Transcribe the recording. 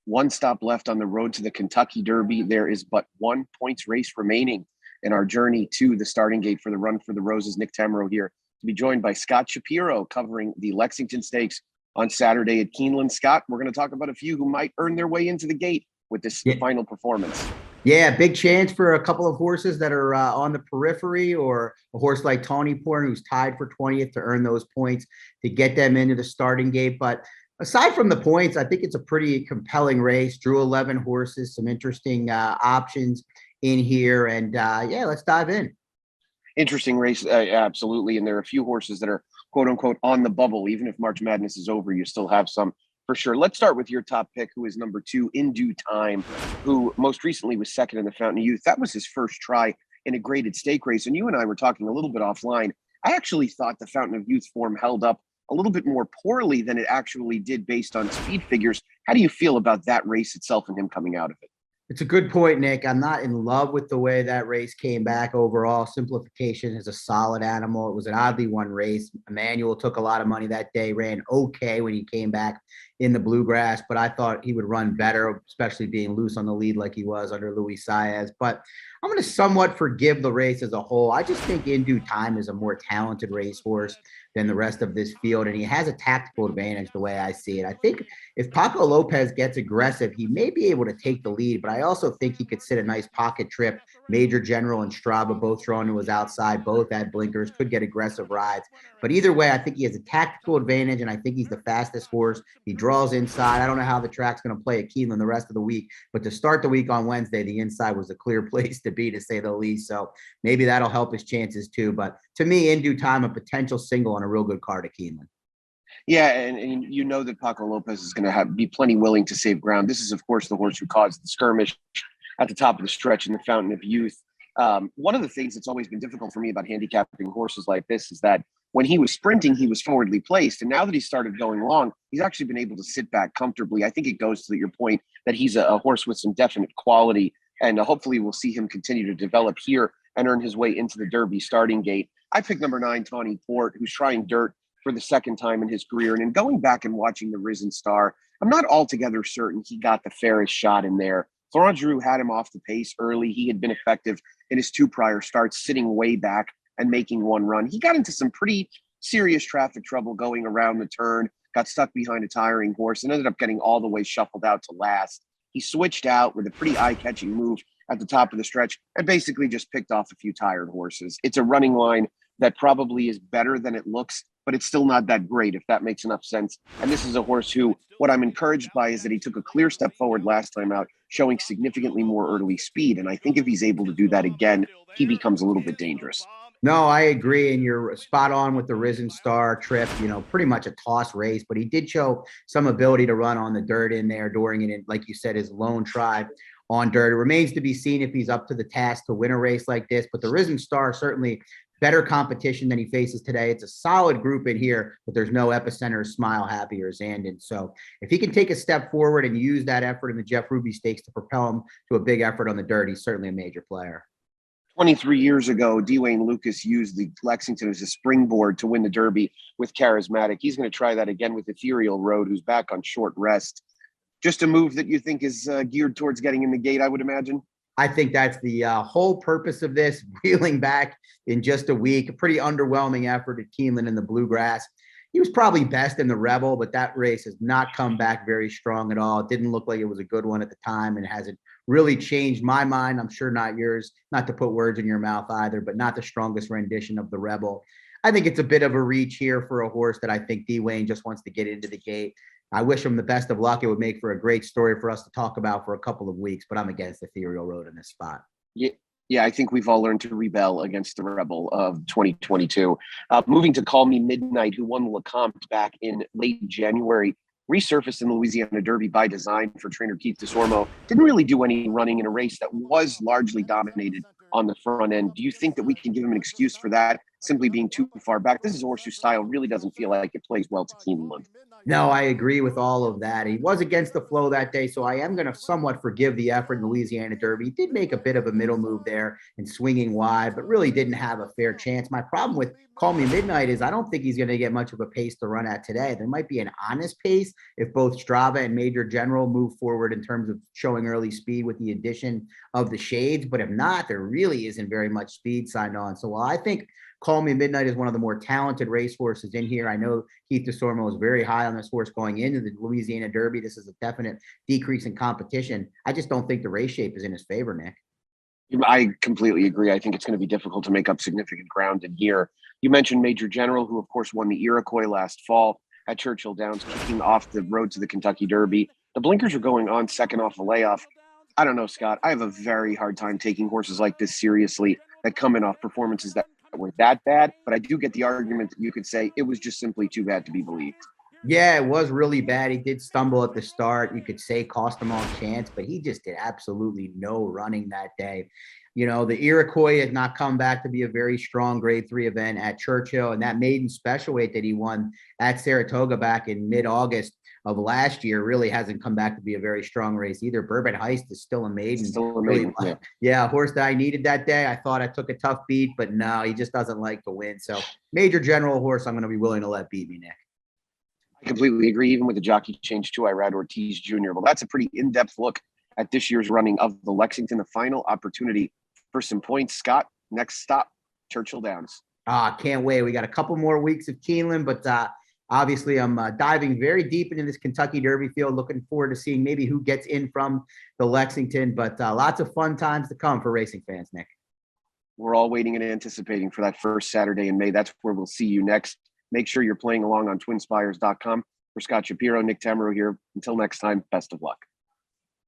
One stop left on the road to the Kentucky Derby. There is but one points race remaining in our journey to the starting gate for the Run for the Roses. Nick Tamero here to be joined by Scott Shapiro covering the Lexington Stakes on Saturday at Keeneland. Scott, we're going to talk about a few who might earn their way into the gate with this final performance. Yeah, big chance for a couple of horses that are on the periphery, or a horse like Tawny Porter, who's tied for 20th, to earn those points to get them into the starting gate. But aside from the points, I think it's a pretty compelling race. Drew 11 horses, some interesting options in here. And yeah, let's dive in. Interesting race, absolutely. And there are a few horses that are quote unquote on the bubble. Even if March Madness is over, you still have some for sure. Let's start with your top pick, who is number 2, In Due Time, who most recently was second in the Fountain of Youth. That was his first try in a graded stake race. And you and I were talking a little bit offline. I actually thought the Fountain of Youth form held up a little bit more poorly than it actually did based on speed figures. How do you feel about that race itself and him coming out of it? It's a good point, Nick. I'm not in love with the way that race came back overall. Simplification is a solid animal. It was an oddly won race. Emmanuel took a lot of money that day, ran okay when he came back in the bluegrass, but I thought he would run better, especially being loose on the lead like he was under Luis Saez. But I'm going to somewhat forgive the race as a whole. I just think In Due Time is a more talented racehorse than the rest of this field, and he has a tactical advantage the way I see it. I think if Paco Lopez gets aggressive, he may be able to take the lead, but I also think he could sit a nice pocket trip. Major General and Straba both thrown to his outside, both had blinkers, could get aggressive rides. But either way, I think he has a tactical advantage, and I think he's the fastest horse. He draws inside. I don't know how the track's going to play at Keeneland the rest of the week, but to start the week on Wednesday, the inside was a clear place to be, to say the least. So maybe that'll help his chances too. But to me, In Due Time, a potential single on a real good card at Keeneland. Yeah, and you know that Paco Lopez is going to be plenty willing to save ground. This is, of course, the horse who caused the skirmish at the top of the stretch in the Fountain of Youth. One of the things that's always been difficult for me about handicapping horses like this is that when he was sprinting, he was forwardly placed. And now that he started going long, he's actually been able to sit back comfortably. I think it goes to your point that he's a horse with some definite quality, and hopefully we'll see him continue to develop here and earn his way into the Derby starting gate. I picked number 9, Tawny Port, who's trying dirt for the second time in his career. And in going back and watching the Risen Star, I'm not altogether certain he got the fairest shot in there. Florent Drew had him off the pace early. He had been effective in his 2 prior starts, sitting way back and making one run. He got into some pretty serious traffic trouble going around the turn, got stuck behind a tiring horse, and ended up getting all the way shuffled out to last. He switched out with a pretty eye-catching move at the top of the stretch and basically just picked off a few tired horses. It's a running line that probably is better than it looks, but it's still not that great, if that makes enough sense. And this is a horse who, what I'm encouraged by is that he took a clear step forward last time out, showing significantly more early speed. And I think if he's able to do that again, he becomes a little bit dangerous. No, I agree. And you're spot on with the Risen Star trip, pretty much a toss race, but he did show some ability to run on the dirt in there during it. And like you said, his lone try on dirt. It remains to be seen if he's up to the task to win a race like this, but the Risen Star certainly better competition than he faces today. It's a solid group in here, but there's no Epicenter, Smile, Happy, or Zandon. So if he can take a step forward and use that effort in the Jeff Ruby Stakes to propel him to a big effort on the dirt, he's certainly a major player. 23 years ago, Dwayne Lucas used the Lexington as a springboard to win the Derby with Charismatic. He's going to try that again with Ethereal Road, who's back on short rest. Just a move that you think is geared towards getting in the gate, I would imagine? I think that's the whole purpose of this, wheeling back in just a week. A pretty underwhelming effort at Keeneland in the Bluegrass. He was probably best in the Rebel, but that race has not come back very strong at all. It didn't look like it was a good one at the time, and hasn't really changed my mind. I'm sure not yours, not to put words in your mouth either, but not the strongest rendition of the Rebel. I think it's a bit of a reach here for a horse that I think Dwayne just wants to get into the gate. I wish him the best of luck. It would make for a great story for us to talk about for a couple of weeks, but I'm against Ethereal Road in this spot. Yeah, I think we've all learned to rebel against the Rebel of 2022. Moving to Call Me Midnight, who won the Lecomte back in late January, resurfaced in the Louisiana Derby by design for trainer Keith DeSormo. Didn't really do any running in a race that was largely dominated on the front end. Do you think that we can give him an excuse for that, simply being too far back. This is a horse whose style really doesn't feel like it plays well to Keeneland. No, I agree with all of that. He was against the flow that day, so I am going to somewhat forgive the effort in the Louisiana Derby. He did make a bit of a middle move there and swinging wide, but really didn't have a fair chance. My problem with Call Me Midnight is I don't think he's going to get much of a pace to run at today. There might be an honest pace if both Strava and Major General move forward in terms of showing early speed with the addition of the shades, but if not, there really isn't very much speed signed on. So while I think Call Me Midnight is one of the more talented racehorses in here. I know Keith DeSormo was very high on this horse going into the Louisiana Derby. This is a definite decrease in competition. I just don't think the race shape is in his favor, Nick. I completely agree. I think it's going to be difficult to make up significant ground in here. You mentioned Major General, who of course won the Iroquois last fall at Churchill Downs, kicking off the road to the Kentucky Derby. The blinkers are going on second off a layoff. I don't know, Scott. I have a very hard time taking horses like this seriously that come in off performances that were that bad, but I do get the argument that you could say it was just simply too bad to be believed. Yeah, it was really bad. He did stumble at the start. You could say cost him all chance, but he just did absolutely no running that day. You know, the Iroquois had not come back to be a very strong grade 3 event at Churchill, and that maiden special weight that he won at Saratoga back in mid-August of last year really hasn't come back to be a very strong race either. Bourbon Heist is still a maiden. Still a maiden, really, yeah, a horse that I needed that day. I thought I took a tough beat, but no, he just doesn't like to win. So Major General horse, I'm going to be willing to let beat me, Nick. I completely agree. Even with the jockey change too, I read Ortiz Jr. Well, that's a pretty in-depth look at this year's running of the Lexington, the final opportunity for some points. Scott, next stop, Churchill Downs. Can't wait. We got a couple more weeks of Keeneland, but obviously I'm diving very deep into this Kentucky Derby field. Looking forward to seeing maybe who gets in from the Lexington, but lots of fun times to come for racing fans, Nick. We're all waiting and anticipating for that first Saturday in May. That's where we'll see you next. Make sure you're playing along on twinspires.com. For Scott Shapiro, Nick Tamero here. Until next time, best of luck.